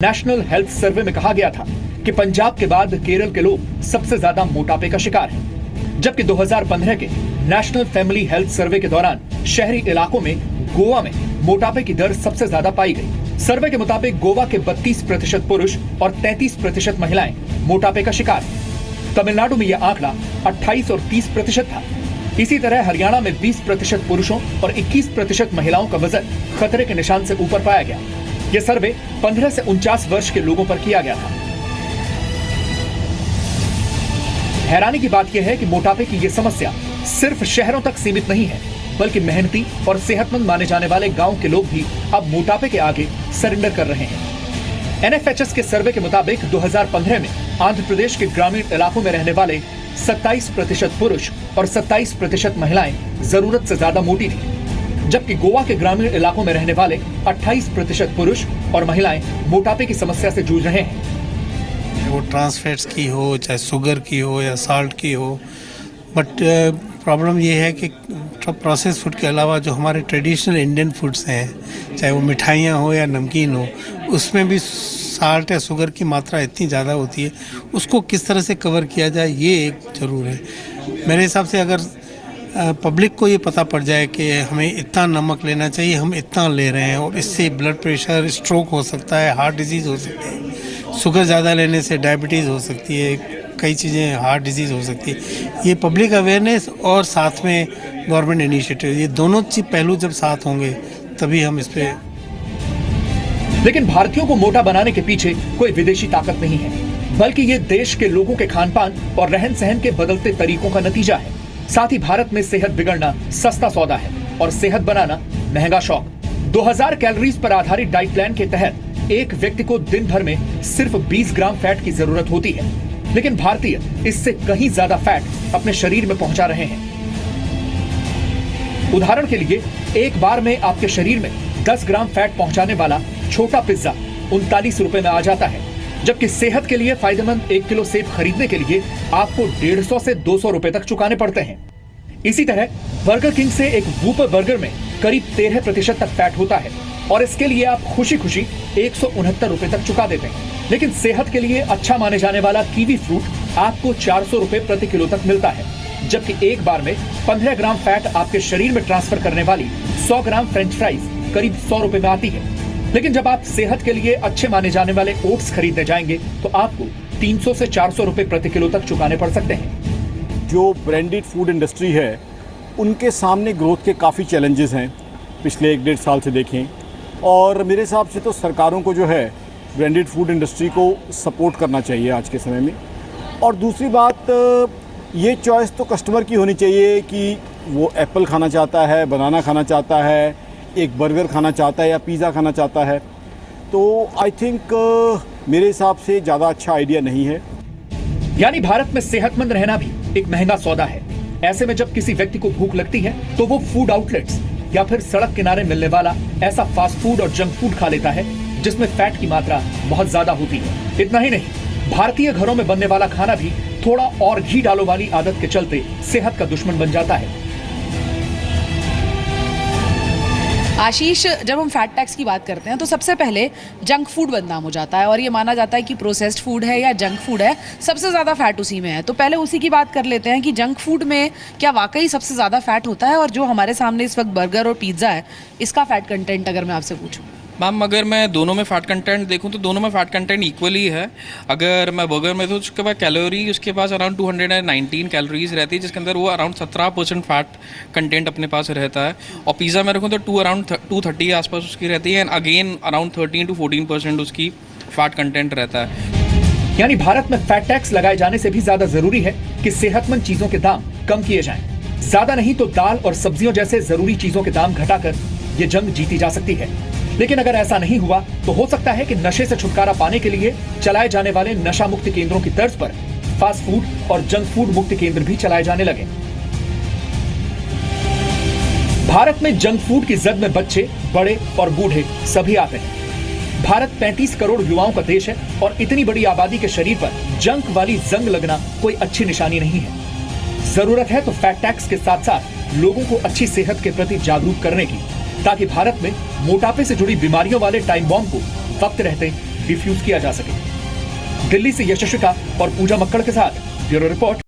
National health survey में कहा गया था कि पंजाब के बाद केरल के लोग सबसे ज्यादा मोटापे का शिकार हैं, जबकि 2015 के नेशनल फैमिली हेल्थ सर्वे के दौरान शहरी इलाकों में गोवा में मोटापे की दर सबसे ज्यादा पाई गई। सर्वे के मुताबिक गोवा के 32% पुरुष और 33% महिलाएं मोटापे का शिकार हैं। तमिलनाडु में यह आंकड़ा 28 और 30% था। इसी तरह हरियाणा में 20% पुरुषों और 21% महिलाओं का वजन खतरे के निशान से ऊपर पाया गया। यह सर्वे 15 से 49 वर्ष के लोगों पर किया गया था। हैरानी की बात यह है कि मोटापे की यह समस्या सिर्फ शहरों तक सीमित नहीं है, बल्कि मेहनती और सेहतमंद माने जाने वाले गांव के लोग भी अब मोटापे के आगे सरेंडर कर रहे हैं। एनएफएचएस के सर्वे के मुताबिक 2015 में आंध्र प्रदेश के ग्रामीण इलाकों में रहने वाले 27% पुरुष और 27% महिलाएं जरूरत से ज्यादा मोटी थी, जबकि गोवा के ग्रामीण इलाकों में रहने वाले 28% पुरुष और महिलाएं मोटापे की समस्या से जूझ रहे हैं। वो ट्रांस फैट्स की हो, चाहे शुगर की हो या साल्ट की हो, बट प्रॉब्लम ये है कि प्रोसेस फूड के अलावा जो हमारे ट्रेडिशनल इंडियन फूड्स हैं, चाहे वो मिठाइयाँ हो या नमकीन हो, उसमें भी साल्ट या शुगर की मात्रा इतनी ज़्यादा होती है। उसको किस तरह से कवर किया जाए, ये एक ज़रूर है। मेरे हिसाब से अगर पब्लिक को ये पता पड़ जाए कि हमें इतना नमक लेना चाहिए, हम इतना ले रहे हैं और इससे ब्लड प्रेशर, स्ट्रोक हो सकता है, हार्ट डिजीज़ हो सकती है, शुगर ज़्यादा लेने से डायबिटीज़ हो सकती है, कई चीज़ें, हार्ट डिजीज़ हो सकती है। ये पब्लिक अवेयरनेस और साथ में गवर्नमेंट इनिशिएटिव, ये दोनों चीज़ पहलू जब साथ होंगे तभी हम इस पे। लेकिन भारतीयों को मोटा बनाने के पीछे कोई विदेशी ताकत नहीं है, बल्कि ये देश के लोगों के खान पान और रहन सहन के बदलते तरीकों का नतीजा है। साथ ही भारत में सेहत बिगड़ना सस्ता सौदा है और सेहत बनाना महंगा शौक। 2000 कैलोरीज पर आधारित डाइट प्लान के तहत एक व्यक्ति को दिन भर में सिर्फ 20 ग्राम फैट की जरूरत होती है, लेकिन भारतीय इससे कहीं ज्यादा फैट अपने शरीर में पहुंचा रहे हैं। उदाहरण के लिए एक बार में आपके शरीर में 10 ग्राम फैट पहुंचाने वाला छोटा पिज्जा 39 रुपए में आ जाता है, जबकि सेहत के लिए फायदेमंद 1 किलो सेब खरीदने के लिए आपको 150 से 200 रुपए तक चुकाने पड़ते हैं। इसी तरह बर्गर किंग से एक वूपर बर्गर में करीब 13% तक फैट होता है और इसके लिए आप खुशी खुशी 169 रुपए तक चुका देते हैं। लेकिन सेहत के लिए अच्छा माने जाने वाला कीवी फ्रूट आपको 400 रुपए प्रति किलो तक मिलता है, जबकि एक बार में 15 ग्राम फैट आपके शरीर में ट्रांसफर करने वाली 100 ग्राम फ्रेंच फ्राइज करीब 100 रुपए में आती है। लेकिन जब आप सेहत के लिए अच्छे माने जाने वाले ओट्स खरीदने जाएंगे तो आपको 300 से 400 रुपए प्रति किलो तक चुकाने पड़ सकते हैं। जो ब्रांडेड फूड इंडस्ट्री है, उनके सामने ग्रोथ के काफ़ी चैलेंजेस हैं पिछले 1-1.5 साल से देखें, और मेरे हिसाब से तो सरकारों को जो है ब्रांडेड फूड इंडस्ट्री को सपोर्ट करना चाहिए आज के समय में। और दूसरी बात, ये चॉइस तो कस्टमर की होनी चाहिए कि वो एप्पल खाना चाहता है, बनाना खाना चाहता है, एक बर्गर खाना चाहता है या पिज़्ज़ा खाना चाहता है। तो आई थिंक मेरे हिसाब से ज़्यादा अच्छा आइडिया नहीं है। यानी भारत में सेहतमंद रहना भी एक महंगा सौदा है। ऐसे में जब किसी व्यक्ति को भूख लगती है तो वो फूड आउटलेट्स या फिर सड़क किनारे मिलने वाला ऐसा फास्ट फूड और जंक फूड खा लेता है जिसमें फैट की मात्रा बहुत ज्यादा होती है। इतना ही नहीं, भारतीय घरों में बनने वाला खाना भी थोड़ा और घी डालो वाली आदत के चलते सेहत का दुश्मन बन जाता है। आशीष, जब हम फैट टैक्स की बात करते हैं तो सबसे पहले जंक फूड बदनाम हो जाता है और ये माना जाता है कि प्रोसेस्ड फूड है या जंक फूड है, सबसे ज़्यादा फैट उसी में है। तो पहले उसी की बात कर लेते हैं कि जंक फूड में क्या वाकई सबसे ज़्यादा फैट होता है, और जो हमारे सामने इस वक्त बर्गर और पिज़्ज़ा है, इसका फैट कंटेंट अगर मैं आपसे पूछूं। मैम, अगर मैं दोनों में फ़ैट कंटेंट देखूं तो दोनों में फ़ैट कंटेंट इक्वली है। अगर मैं बर्गर में तो उसके बाद कैलोरी उसके पास अराउंड 219 कैलोरीज रहती है, जिसके अंदर वो अराउंड 17% फ़ैट कंटेंट अपने पास रहता है। और पिज़्ज़ा में रखूँ तो अराउंड 230 आसपास उसकी रहती है, एंड अगेन अराउंड 13 to 14% उसकी फ़ैट कंटेंट रहता है। यानी भारत में फैट टैक्स लगाए जाने से भी ज्यादा जरूरी है कि सेहतमंद चीजों के दाम कम किए जाएं। ज्यादा नहीं तो दाल और सब्जियों जैसे जरूरी चीजों के दाम घटाकर ये जंग जीती जा सकती है। लेकिन अगर ऐसा नहीं हुआ तो हो सकता है कि नशे से छुटकारा पाने के लिए चलाए जाने वाले नशा मुक्त केंद्रों की तर्ज पर फास्ट फूड और जंक फूड मुक्त केंद्र भी चलाए जाने लगे। भारत में जंक फूड की जद में बच्चे, बड़े और बूढ़े सभी आते हैं। भारत 35 करोड़ युवाओं का देश है और इतनी बड़ी आबादी के शरीर पर जंक वाली जंग लगना कोई अच्छी निशानी नहीं है। जरूरत है तो फैट टैक्स के साथ साथ लोगों को अच्छी सेहत के प्रति जागरूक करने की, ताकि भारत में मोटापे से जुड़ी बीमारियों वाले टाइम बॉम्ब को वक्त रहते डिफ्यूज किया जा सके। दिल्ली से यशस्विका और पूजा मक्कड़ के साथ ब्यूरो रिपोर्ट।